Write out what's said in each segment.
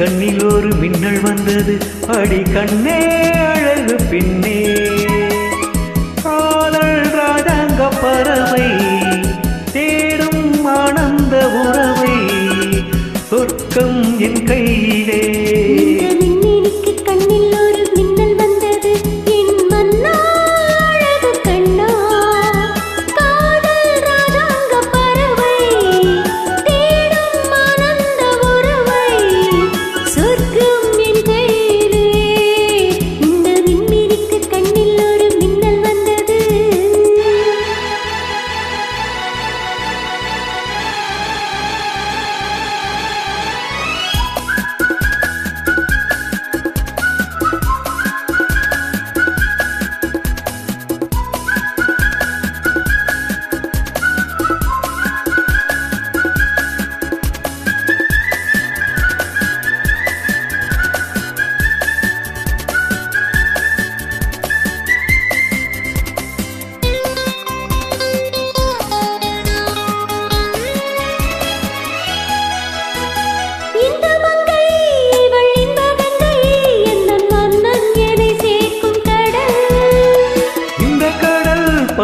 கண்ணில் ஒரு மின்னல் வந்தது அடி கண்ணே அழகு பின்னே காதல் ராஜாங்க பறவை தேடும் ஆனந்த உறவை சொர்க்கம் என் கையிலே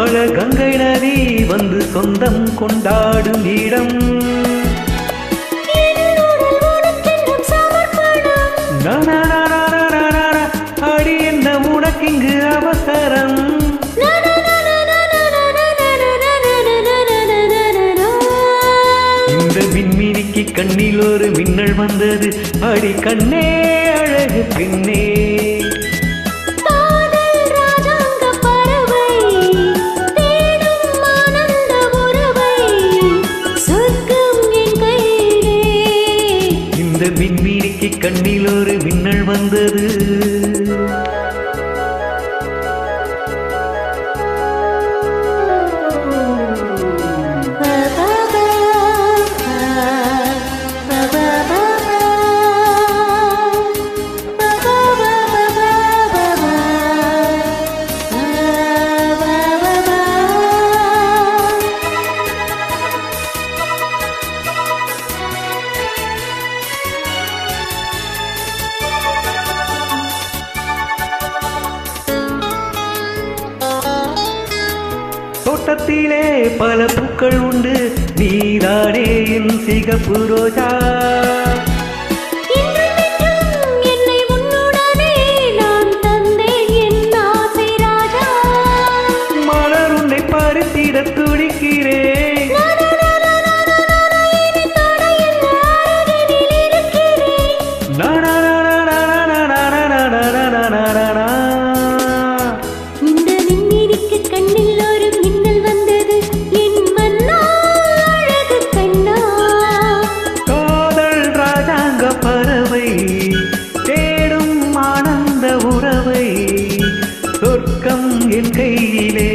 பல கங்கை நதி வந்து சொந்தம் கொண்டாடும் இடம் அடி என்ன உனக்கிங்கு அவசரம் இந்த விண்மீனிக்கு கண்ணில் ஒரு மின்னல் வந்தது அடி கண்ணே அழகு பின்னே விண்மீனிக்கு கண்ணில் ஒரு மின்னல் வந்தது தோட்டத்திலே பல பூக்கள் உண்டு நீதானே என் சிகப்பு ரோஜா என்னை உன்னுடனே நான் தந்தேன் என் ஆசை ராஜா மலர் உன்னை பறித்திட துடிக்கிறேன் தேடும் ஆனந்த உறவை சொர்க்கம் என் கையிலே